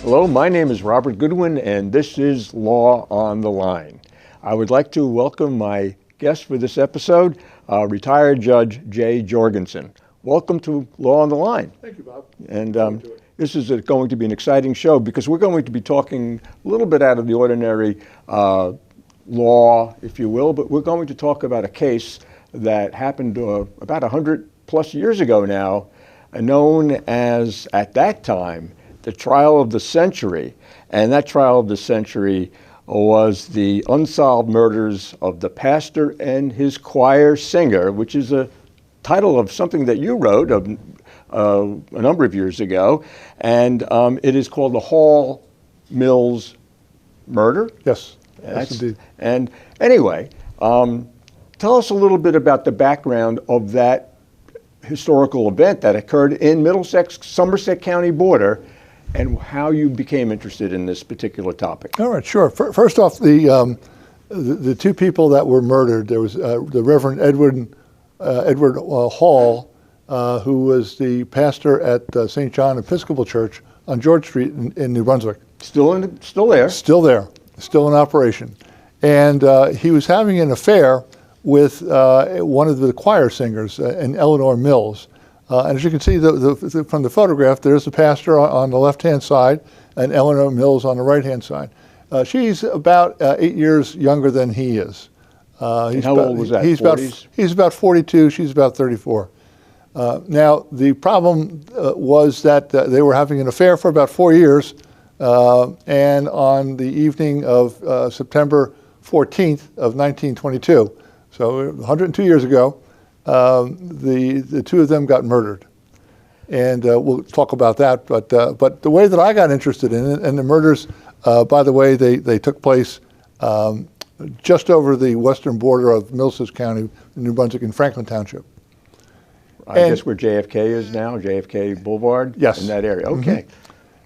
Hello, my name is Robert Goodwin, and this is Law on the Line. I would like to welcome my guest for this episode, retired Judge Jay Jorgensen. Welcome to Law on the Line. Thank you, Bob. And this is going to be an exciting show because we're going to be talking a little bit out of the ordinary law, if you will, but we're going to talk about a case that happened about 100 plus years ago now, known as, at that time, the trial of the century. And that trial of the century was the unsolved murders of the pastor and his choir singer, which is a title of something that you wrote a number of years ago. And it is called the Hall Mills murder. Yes, yes indeed. And anyway, tell us a little bit about the background of that historical event that occurred in Middlesex, Somerset County border, and how you became interested in this particular topic. All right, sure. First off, the two people that were murdered, there was the Reverend Edward Hall, who was the pastor at St. John Episcopal Church on George Street in New Brunswick. Still there. Still in operation. And he was having an affair with one of the choir singers, an Eleanor Mills. And as you can see from the photograph, there's the pastor on the left-hand side and Eleanor Mills on the right-hand side. She's about 8 years younger than he is. How old was that? He's about 42, she's about 34. Now, the problem was that they were having an affair for about 4 years, and on the evening of September 14th of 1922, so 102 years ago, the two of them got murdered. And we'll talk about that, but the way that I got interested in it, and the murders, by the way, they took place just over the western border of Middlesex County, New Brunswick, in Franklin Township. I guess where JFK is now, JFK Boulevard? Yes. In that area, okay.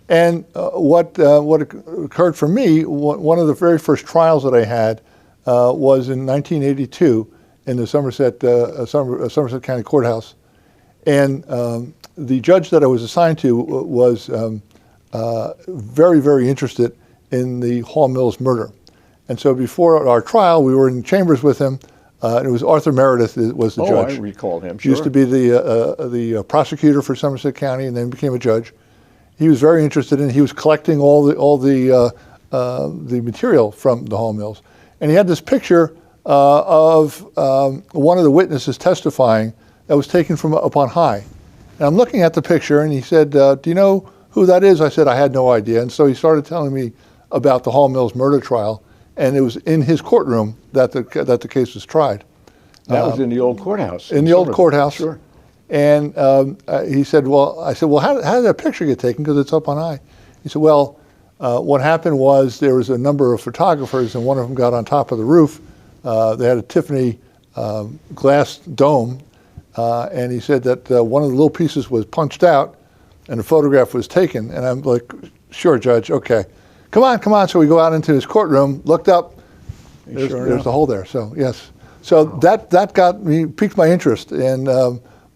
Mm-hmm. And what occurred for me, one of the very first trials that I had was in 1982 in the Somerset County Courthouse. And the judge that I was assigned to was very, very interested in the Hall Mills murder. And so before our trial, we were in chambers with him. It was Arthur Meredith was the judge. I recall him, sure. He used to be the prosecutor for Somerset County and then became a judge. He was very interested in it. He was collecting all the material from the Hall Mills. And he had this picture of one of the witnesses testifying that was taken from up on high. And I'm looking at the picture, and he said, do you know who that is? I said, I had no idea. And so he started telling me about the Hall Mills murder trial, and it was in his courtroom that the case was tried. That was in the old courthouse. In the old courthouse. Sure. And he said, I said, how did that picture get taken? Because it's up on high. He said, well, what happened was there was a number of photographers, and one of them got on top of the roof. They had a Tiffany glass dome, and he said that one of the little pieces was punched out, and a photograph was taken. And I'm like, sure, Judge, okay. Come on. So we go out into his courtroom, looked up, there's a hole there, so yes. So that piqued my interest, and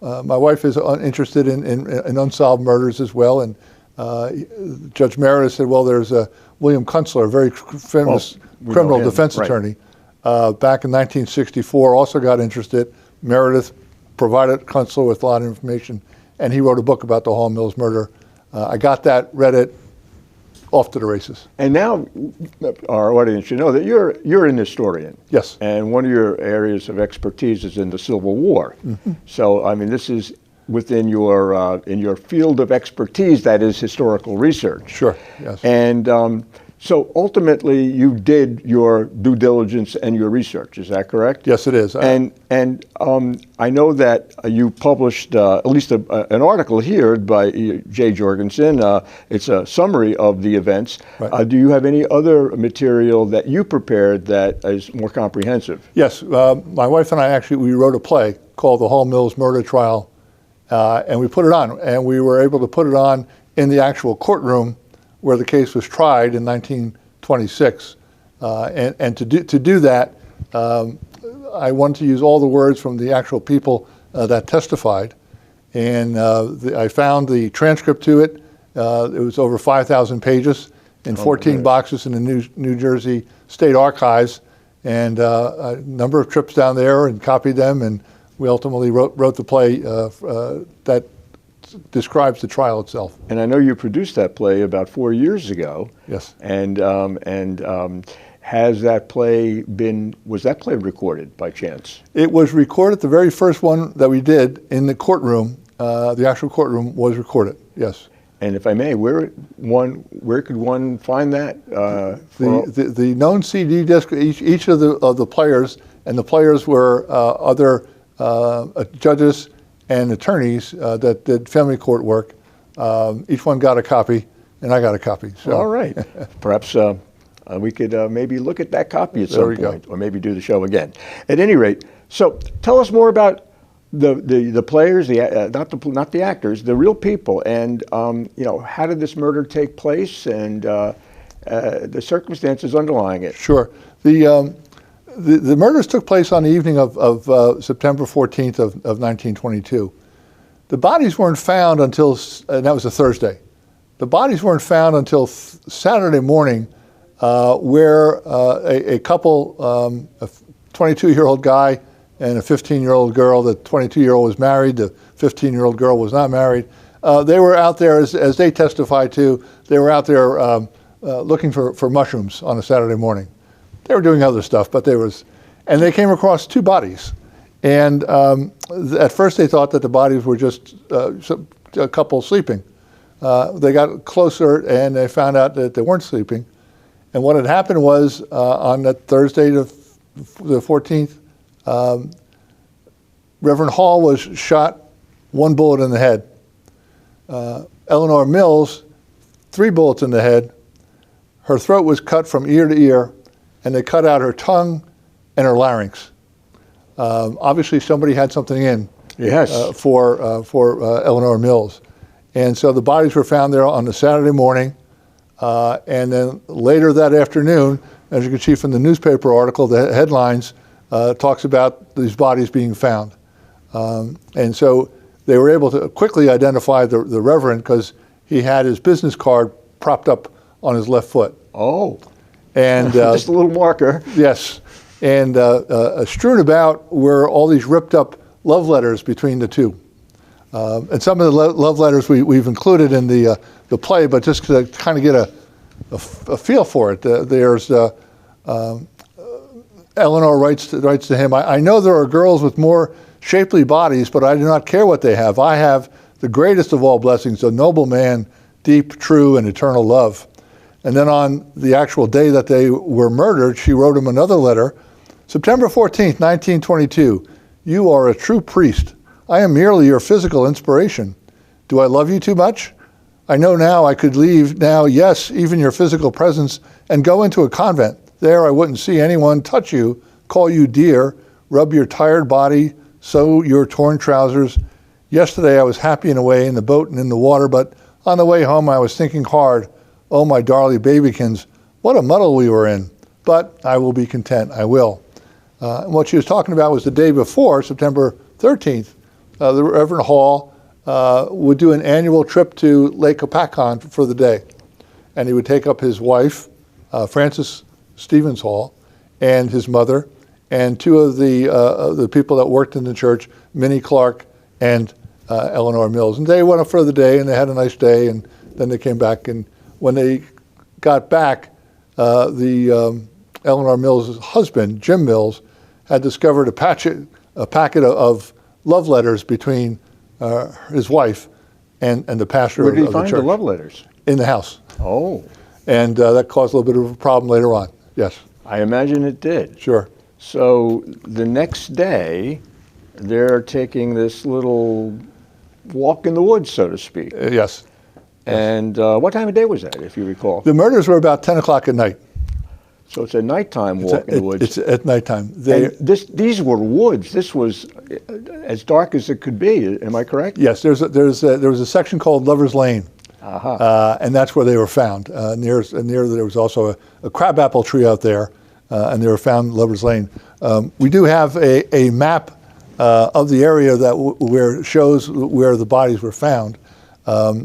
my wife is interested in unsolved murders as well, and Judge Meredith said, well, there's William Kunstler, a very famous criminal defense attorney, back in 1964, also got interested. Meredith provided Kunstler with a lot of information, and he wrote a book about the Hall Mills murder. I got that, read it, off to the races. And now our audience should know that you're an historian. Yes. And one of your areas of expertise is in the Civil War. Mm-hmm. So, I mean, this is within your in your field of expertise, that is historical research. Sure, yes. And so ultimately you did your due diligence and your research, is that correct? Yes, it is. And I know that you published at least an article here by Jay Jorgensen. It's a summary of the events. Right. Do you have any other material that you prepared that is more comprehensive? Yes, my wife and I we wrote a play called The Hall Mills Murder Trial, and we put it on, and we were able to put it on in the actual courtroom where the case was tried in 1926. And to do that, I wanted to use all the words from the actual people that testified. And I found the transcript to it, It was over 5,000 pages in 14 boxes in the New Jersey State Archives, and a number of trips down there and copied them, and we ultimately wrote the play that describes the trial itself. And I know you produced that play about 4 years ago. Yes. And has that play was that play recorded by chance? It was recorded, the very first one that we did in the courtroom. The actual courtroom was recorded, yes. And if I may, where could one find that? The known CD disc, each of the players, and the players were other judges and attorneys that did family court work. Each one got a copy, and I got a copy. So. All right. Perhaps we could maybe look at that copy at some point, or maybe do the show again. At any rate, so tell us more about the players, not the actors, the real people, and how did this murder take place, and the circumstances underlying it. Sure. The murders took place on the evening of September 14th of 1922. The bodies weren't found until, and that was a Thursday. The bodies weren't found until Saturday morning, where a couple, a 22-year-old guy and a 15-year-old girl. The 22-year-old was married. The 15-year-old girl was not married. They were out there, as they testified to, they were out there looking for mushrooms on a Saturday morning. They were doing other stuff, and they came across two bodies. And at first they thought that the bodies were just a couple sleeping. They got closer and they found out that they weren't sleeping. And what had happened was on that Thursday, the 14th, Reverend Hall was shot 1 bullet in the head. Eleanor Mills, 3 bullets in the head. Her throat was cut from ear to ear, and they cut out her tongue and her larynx. Obviously, somebody had something in for Eleanor Mills. And so the bodies were found there on the Saturday morning. And then later that afternoon, as you can see from the newspaper article, the headlines talks about these bodies being found. And so they were able to quickly identify the Reverend because he had his business card propped up on his left foot. Oh. And just a little marker. Yes. And strewn about were all these ripped up love letters between the two. And some of the love letters we've included in the play, but just to kind of get a feel for it. There's Eleanor writes to him, I know there are girls with more shapely bodies, but I do not care what they have. I have the greatest of all blessings, a noble man, deep, true, and eternal love. And then on the actual day that they were murdered, she wrote him another letter. September 14th, 1922, you are a true priest. I am merely your physical inspiration. Do I love you too much? I know now I could leave now, yes, even your physical presence, and go into a convent. There I wouldn't see anyone touch you, call you dear, rub your tired body, sew your torn trousers. Yesterday I was happy in a way in the boat and in the water, but on the way home I was thinking hard, oh my darling babykins, what a muddle we were in. But I will be content, I will. And what she was talking about was the day before, September 13th, the Reverend Hall would do an annual trip to Lake Hopatcong for the day. And he would take up his wife, Frances Stevens Hall, and his mother, and 2 of the people that worked in the church, Minnie Clark and Eleanor Mills. And they went up for the day, and they had a nice day, and then they came back. And when they got back, Eleanor Mills' husband, Jim Mills, had discovered a packet of love letters between his wife and the pastor of the church. Where did he find the love letters? In the house. Oh. And that caused a little bit of a problem later on, yes. I imagine it did. Sure. So the next day, they're taking this little walk in the woods, so to speak. Yes. And what time of day was that, if you recall? The murders were about 10 o'clock at night. So it's a nighttime walk in the woods. It's at nighttime. These were woods. This was as dark as it could be. Am I correct? Yes. There was a section called Lover's Lane, and that's where they were found. Near there was also a crabapple tree out there, and they were found in Lover's Lane. We do have a map of the area where shows where the bodies were found. That's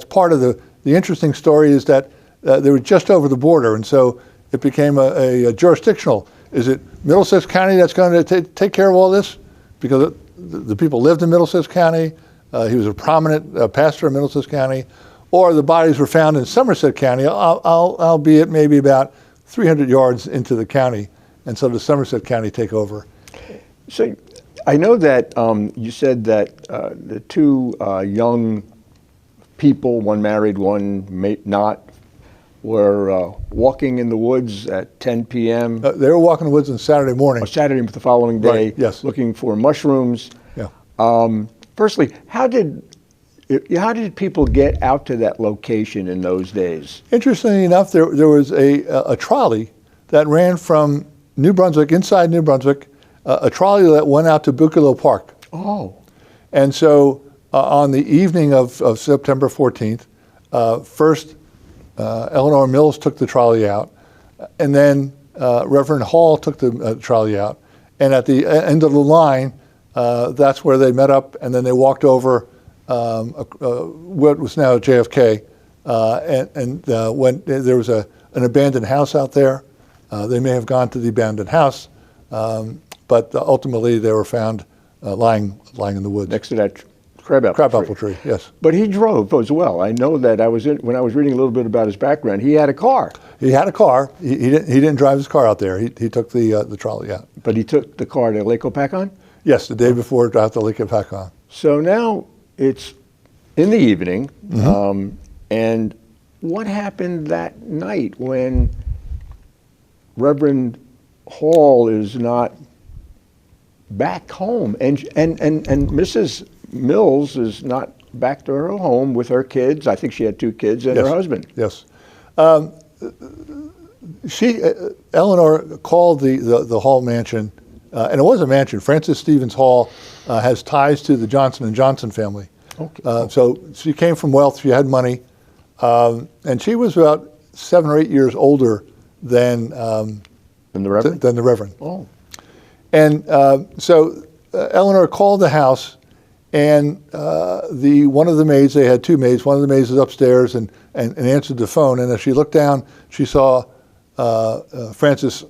part of the interesting story is that they were just over the border, and so it became a jurisdictional. Is it Middlesex County that's going to take care of all this? Because the people lived in Middlesex County. He was a prominent pastor in Middlesex County. Or the bodies were found in Somerset County, albeit maybe about 300 yards into the county. And so does Somerset County take over? So I know that you said that the two young people, one married, one not, were walking in the woods at 10 p.m. They were walking in the woods on Saturday morning. Or Saturday the following day, Right, yes. looking for mushrooms. Yeah. Firstly, how did people get out to that location in those days? Interestingly enough, there was a trolley that ran from New Brunswick, inside New Brunswick, a trolley that went out to Buccleuch Park. Oh. And so on the evening of September 14th, first Eleanor Mills took the trolley out, and then Reverend Hall took the trolley out. And at the end of the line, that's where they met up, and then they walked over what was now JFK, and when there was an abandoned house out there. They may have gone to the abandoned house, but ultimately they were found lying in the woods. Next to that crabapple tree, yes. But he drove as well. I know that when I was reading a little bit about his background, he had a car. He had a car. He didn't drive his car out there. He took the trolley out. But he took the car to Lake Opakon? Yes, the day before it out to Lake Opakon. So now it's in the evening, and what happened that night when Reverend Hall is not back home, and Mrs. Mills is not back to her home with her kids? I think she had two kids and Yes. her husband. Yes. Eleanor called the Hall mansion, and it was a mansion. Frances Stevens Hall has ties to the Johnson & Johnson family. Okay. So she came from wealth, she had money, and she was about 7 or 8 years older than And the Reverend? the Reverend. Oh. And so Eleanor called the house, and one of the maids, they had two maids, one of the maids was upstairs and answered the phone, and as she looked down, she saw Frances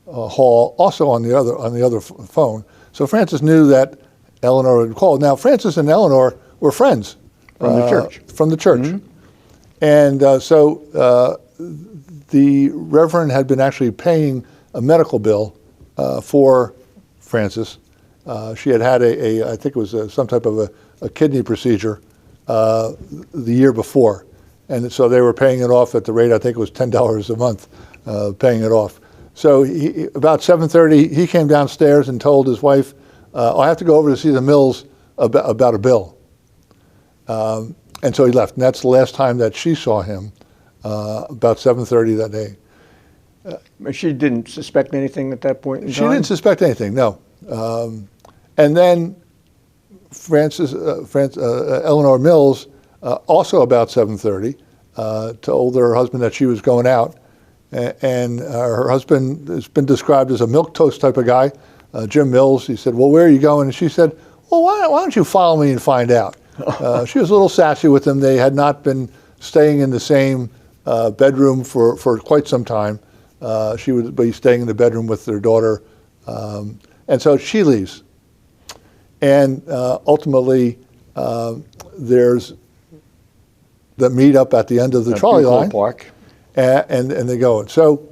Hall also on the other phone. So Frances knew that Eleanor had called. Now Frances and Eleanor were friends From the church. From the church, and so the Reverend had been actually paying a medical bill for Frances. She had I think it was some type of a kidney procedure the year before, and so they were paying it off at the rate, I think it was $10 a month, paying it off. So about 7:30, he came downstairs and told his wife, I have to go over to see the Mills about a bill. And so he left, and that's the last time that she saw him, about 7:30 that day. She didn't suspect anything at that point in time? She didn't suspect anything, no. And then Eleanor Mills, also about 7:30, told her husband that she was going out. And her husband has been described as a milquetoast type of guy, Jim Mills. He said, well, where are you going? And she said, well, why don't you follow me and find out? She was a little sassy with him. They had not been staying in the same bedroom for quite some time. She would be staying in the bedroom with their daughter. And so she leaves. And ultimately, there's the meetup at the end of the trolley line. Park. And they go. So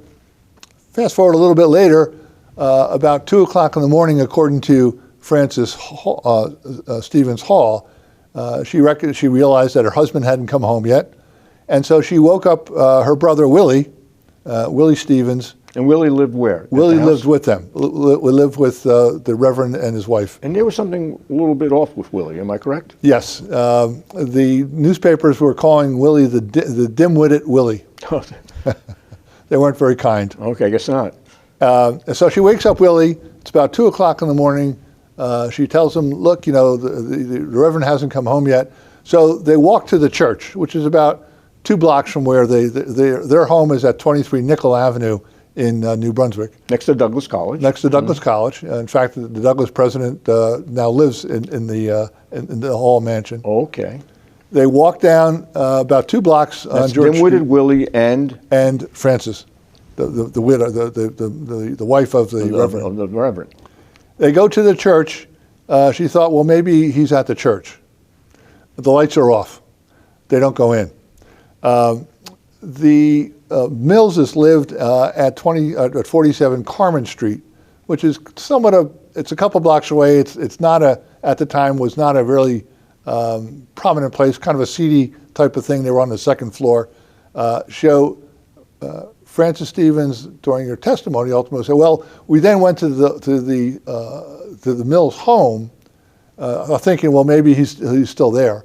fast forward a little bit later, about 2 o'clock in the morning, according to Frances Stevens Hall, she realized that her husband hadn't come home yet. And so she woke up her brother Willie Stevens. And Willie lived where? Willie lived with them. We lived with the Reverend and his wife. And there was something a little bit off with Willie, am I correct? Yes. The newspapers were calling Willie the dim-witted Willie. They weren't very kind. Okay, I guess not. So she wakes up Willie. It's about 2 o'clock in the morning. She tells him, look, the Reverend hasn't come home yet. So they walk to the church, which is about 2 blocks from where their home is at 23 Nickel Avenue in New Brunswick, Next to Douglas College. next to Douglas College. In fact, the Douglas president now lives in the Hall Mansion. Okay. They walk down about 2 blocks on That's George dim-witted Street, Willie and Frances, the widow, the wife of the Reverend. of the Reverend. They go to the church. She thought, well, maybe he's at the church. The lights are off. They don't go in. The Millses lived at 47 Carmen Street, which is somewhat it's a couple blocks away. It's not at the time was not a really prominent place, kind of a seedy type of thing. They were on the 2nd floor. Frances Stevens, during her testimony, ultimately said, well, we then went to the Mills home, thinking, well, maybe he's still there.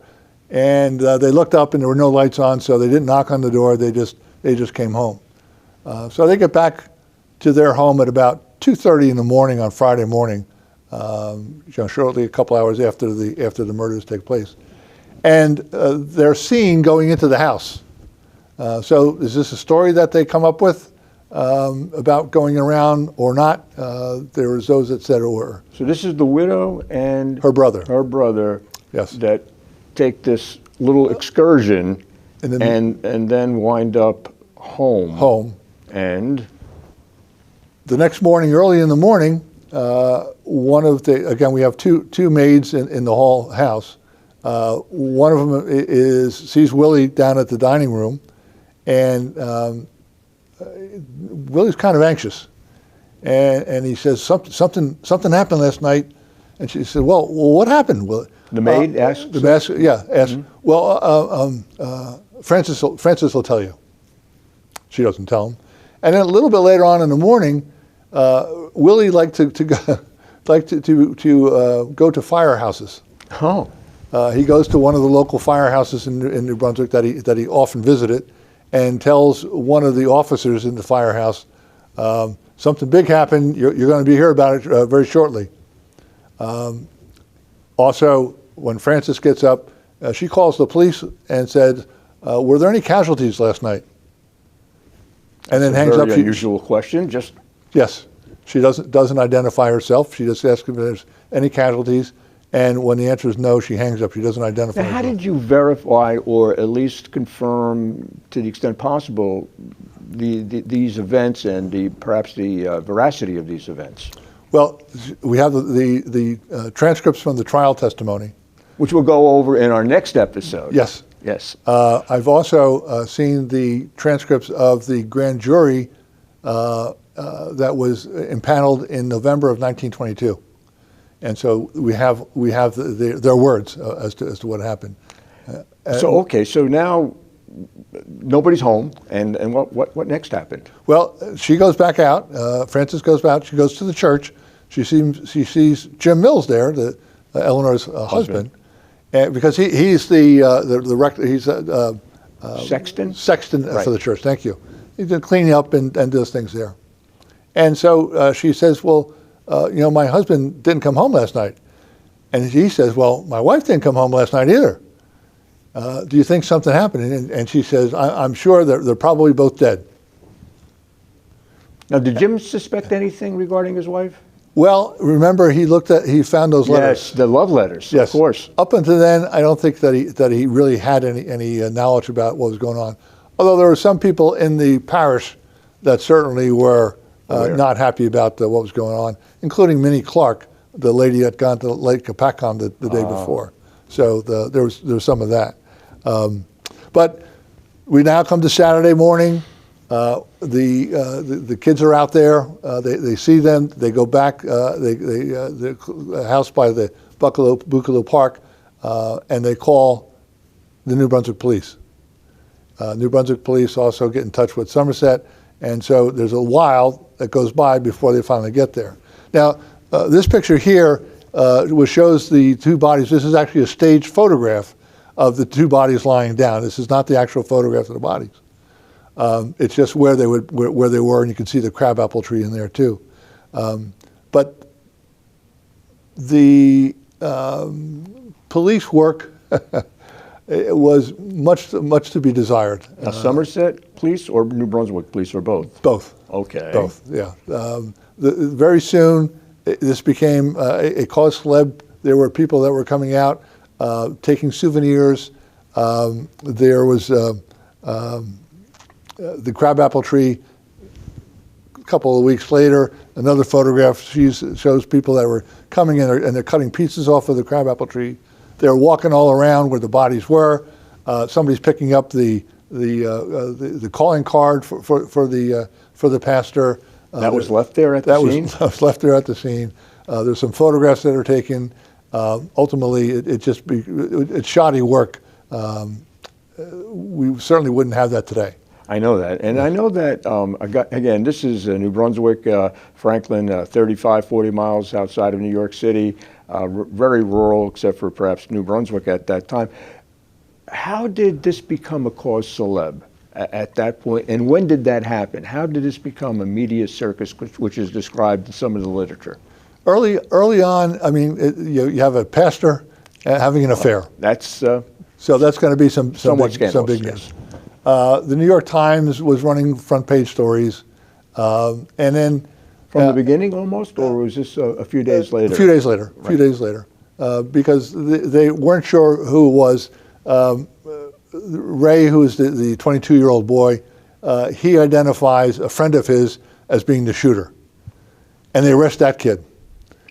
And they looked up and there were no lights on, so they didn't knock on the door. They just came home. So they get back to their home at about 2:30 in the morning on Friday morning, shortly a couple hours after the murders take place. And they're seen going into the house. So is this a story that they come up with about going around or not? There was those that said it were. So this is the widow and Her brother. Her brother. Yes. That take this little excursion And then and then wind up home. home. And The next morning, early in the morning, again, we have two maids in the Hall house. One of them sees Willie down at the dining room, and Willie's kind of anxious, and he says something happened last night, and she said, well, what happened? Well, the maid asks. the maid, asks. Mm-hmm. Well, Frances will tell you. She doesn't tell him, and then a little bit later on in the morning, Willie liked to go to firehouses. Oh. He goes to one of the local firehouses in New Brunswick that he often visited, and tells one of the officers in the firehouse, something big happened. You're going to hear about it very shortly. Also, when Frances gets up, she calls the police and said, "Were there any casualties last night?" And then hangs up. Very unusual question. Just yes, she doesn't identify herself. She just asks if there's any casualties. And when the answer is no, she hangs up. She doesn't identify now, how herself. did you verify or at least confirm, to the extent possible, these events and perhaps the veracity of these events? Well, we have the transcripts from the trial testimony, which we'll go over in our next episode. Yes. Yes. I've also seen the transcripts of the grand jury that was impaneled in November of 1922. And so we have their words as to what happened. So now nobody's home, and what next happened? Well, she goes back out. Frances goes out. She goes to the church. She sees Jim Mills there, Eleanor's husband, and because he's the rector. He's sexton. Sexton Right. for the church. Thank you. He's cleaning up and does things there. And so she says, well, my husband didn't come home last night. And he says, well, my wife didn't come home last night either. Do you think something happened? And she says, I'm sure they're probably both dead. Now, did Jim suspect anything regarding his wife? Well, remember, he found those letters. Yes, the love letters, Yes. of course. Up until then, I don't think that he really had any knowledge about what was going on. Although there were some people in the parish that certainly were not happy about what was going on, including Minnie Clark, the lady that gone to Lake Capacon the day before. So there was some of that. But we now come to Saturday morning. The kids are out there. They see them. They go back. The house by the Buccaloo Park, and they call the New Brunswick police. New Brunswick police also get in touch with Somerset, and so there's a while that goes by before they finally get there. Now, this picture here, which shows the two bodies, this is actually a staged photograph of the two bodies lying down. This is not the actual photograph of the bodies. It's just where they were, and you can see the crabapple tree in there too. But the police work it was much to be desired. Now, Somerset police or New Brunswick police or both? Both. Okay. Both, yeah. Very soon, this became a cause celeb. There were people that were coming out, taking souvenirs. There was the crabapple tree. A couple of weeks later, another photograph shows people that were coming in and they're cutting pieces off of the crabapple tree. They're walking all around where the bodies were. Somebody's picking up the calling card for the pastor. That was left there at the scene? That was left there at the scene. There's some photographs that are taken. Ultimately, it's shoddy work. We certainly wouldn't have that today. I know that. And I know that, again, this is New Brunswick, Franklin, 35, 40 miles outside of New York City, very rural, except for perhaps New Brunswick at that time. How did this become a cause celeb at that point, and when did that happen? How did this become a media circus, which is described in some of the literature? Early on, I mean, you have a pastor having an affair. That's so that's going to be some big news. The New York Times was running front page stories, and then from the beginning almost, or was this a few days later? A few days later. Right. A few days later, because they weren't sure who it was. Ray, who is the 22-year-old boy, he identifies a friend of his as being the shooter, and they arrest that kid.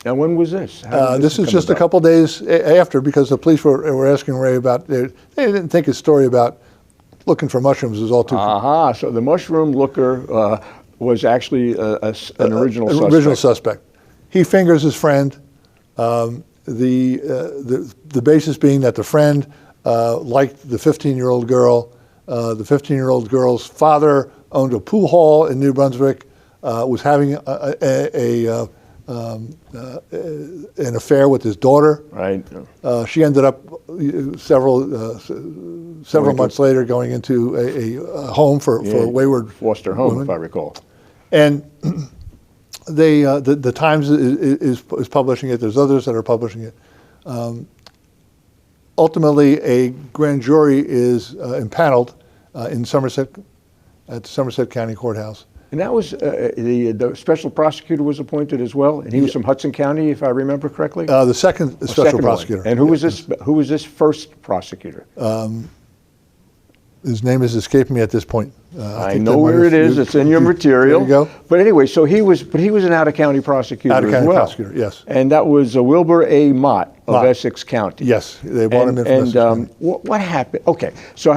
Now, when was this? This is just a couple days after, because the police were asking Ray about. They didn't think his story about looking for mushrooms was all too. So the mushroom looker was actually an original suspect. Original suspect. He fingers his friend. The basis being that the friend liked the 15-year-old girl. The 15-year-old girl's father owned a pool hall in New Brunswick. Was having an affair with his daughter. Right. She ended up several months later going into a home for wayward foster home, women. if I recall. And the Times is publishing it. There's others that are publishing it. Ultimately, a grand jury is impaneled in Somerset at the Somerset County Courthouse. And that was the special prosecutor was appointed as well, and he was from Hudson County, if I remember correctly. The second special prosecutor. One. And who was this? Who was this first prosecutor? His name is escaping me at this point. I know where it is. It's in your material. There you go. But anyway, so he was an out-of-county prosecutor as well. Out-of-county prosecutor, yes. And that was Wilbur A. Mott of Essex County. Yes, they brought him in from Essex County. What happened? Okay, so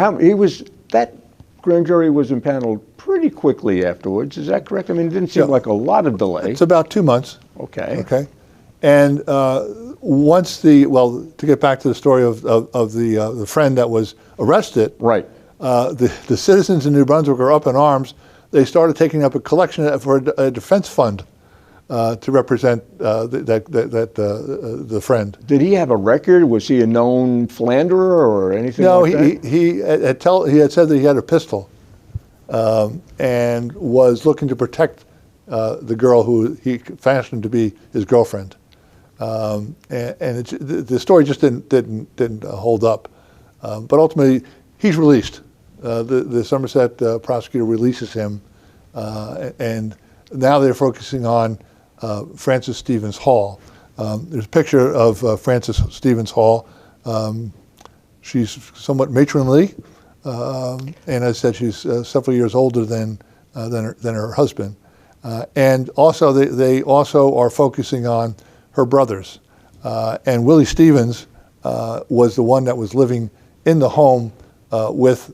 that grand jury was impaneled pretty quickly afterwards. Is that correct? I mean, it didn't seem like a lot of delay. It's about 2 months. Okay. Okay. And once to get back to the story of the friend that was arrested. Right. The citizens in New Brunswick are up in arms. They started taking up a collection for a defense fund to represent the friend. Did he have a record? Was he a known philanderer or anything like that? No, he had said that he had a pistol and was looking to protect the girl who he fashioned to be his girlfriend. The story just didn't hold up. But ultimately, he's released. The Somerset prosecutor releases him, and now they're focusing on Frances Stevens Hall. There's a picture of Frances Stevens Hall. She's somewhat matronly, and as I said, she's several years older than her husband. And also, they also are focusing on her brothers. And Willie Stevens was the one that was living in the home with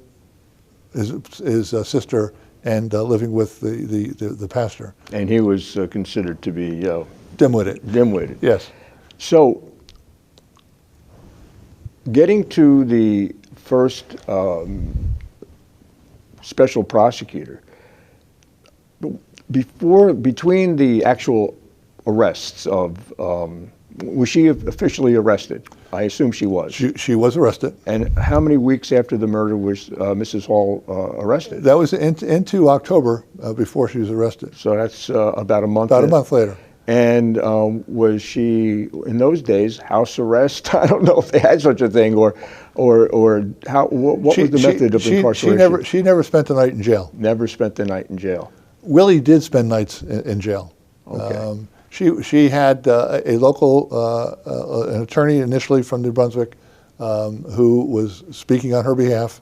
his sister and living with the pastor. And he was considered to be dim-witted. Dim-witted. Yes. So, getting to the first special prosecutor, between the actual arrests of, was she officially arrested? I assume she was. She was arrested. And how many weeks after the murder was Mrs. Hall arrested? That was into October before she was arrested. So that's about a month. About a month later. And was she, in those days, house arrest? I don't know if they had such a thing, or how. What was the method of incarceration? She never spent the night in jail. Never spent the night in jail. Willie did spend nights in jail. Okay. She had a local an attorney initially from New Brunswick who was speaking on her behalf.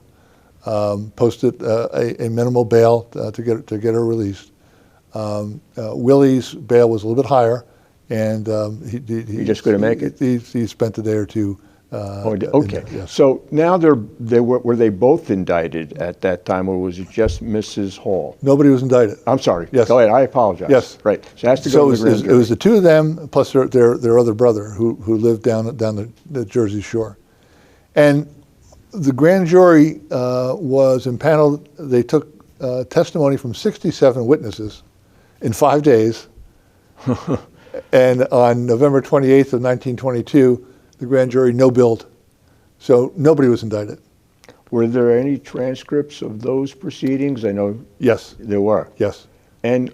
Posted a minimal bail to get her released. Willie's bail was a little bit higher, and he just couldn't make it. He spent a day or two. Okay. Yes. So now were they both indicted at that time, or was it just Mrs. Hall? Nobody was indicted. I'm sorry. Yes. Go ahead. I apologize. Yes. Right. So it has to go to the grand it jury. was the two of them plus their other brother who lived down the Jersey Shore, and the grand jury was impaneled. They took testimony from 67 witnesses in 5 days. And on November 28th of 1922, the grand jury no-billed. So nobody was indicted. Were there any transcripts of those proceedings? I know Yes. there were. Yes. And,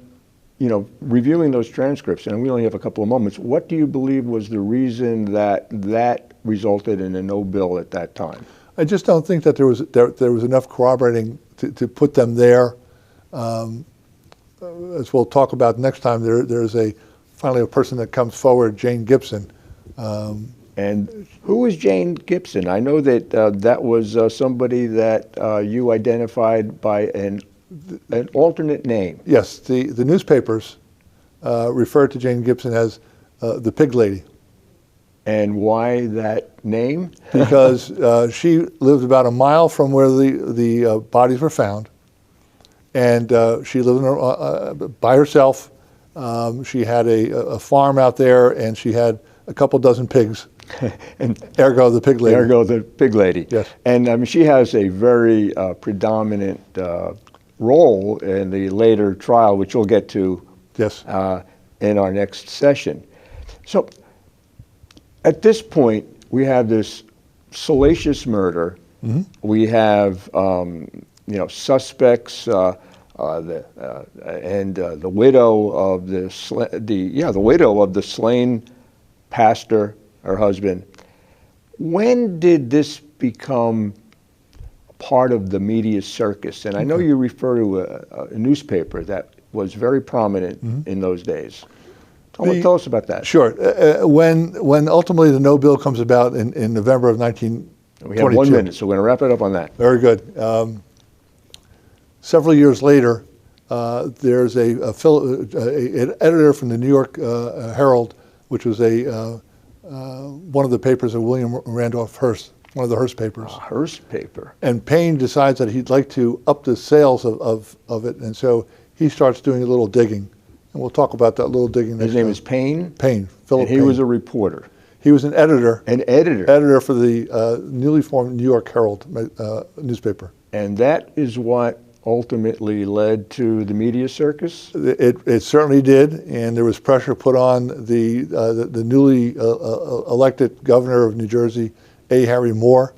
reviewing those transcripts, and we only have a couple of moments, what do you believe was the reason that resulted in a no bill at that time? I just don't think that there was enough corroborating to put them there. As we'll talk about next time, there's finally a person that comes forward, Jane Gibson. And who was Jane Gibson? I know that that was somebody that you identified by an alternate name. Yes, the newspapers referred to Jane Gibson as the Pig Lady. And why that name? Because she lived about a mile from where the bodies were found, and she lived by herself. She had a farm out there, and she had a couple dozen pigs. And ergo the Pig Lady. Ergo the Pig Lady. Yes. And she has a very predominant role in the later trial, which we'll get to Yes. In our next session. So at this point, we have this salacious murder. Mm-hmm. We have suspects, the widow of the widow of the slain pastor, her husband. When did this become part of the media circus? And I know you refer to a newspaper that was very prominent in those days. Tell us about that. Sure. When ultimately the no bill comes about in November of 1922. We have 1 minute, so we're going to wrap it up on that. Very good. Several years later, there's an editor from the New York Herald, which was one of the papers of William Randolph Hearst, one of the Hearst papers. Hearst paper. And Paine decides that he'd like to up the sales of it, and so he starts doing a little digging. And we'll talk about that little digging next His name time. is Paine? Paine, Philip Paine. He was a reporter. He was an editor. An editor? Editor for the newly formed New York Herald newspaper. And that is what ultimately led to the media circus? It certainly did, and there was pressure put on the newly elected governor of New Jersey, A. Harry Moore,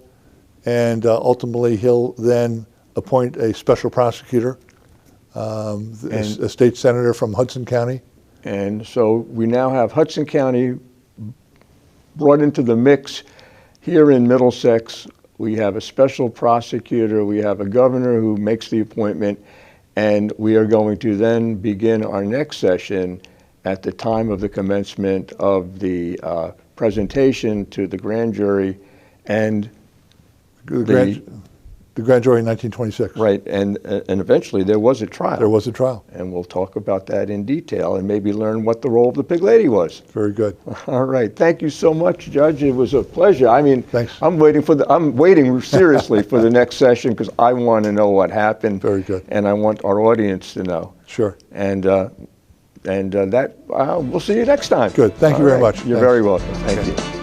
and ultimately he'll then appoint a special prosecutor, a state senator from Hudson County. And so we now have Hudson County brought into the mix here in Middlesex. We have a special prosecutor, we have a governor who makes the appointment, and we are going to then begin our next session at the time of the commencement of the presentation to the grand jury and the grand jury in 1926. Right, and eventually there was a trial. There was a trial. And we'll talk about that in detail and maybe learn what the role of the Pig Lady was. Very good. All right, thank you so much, Judge. It was a pleasure. I mean, thanks. I'm waiting seriously for the next session because I want to know what happened. Very good. And I want our audience to know. Sure. And we'll see you next time. Good. Thank you very much. You're Thanks. very welcome. Thank you.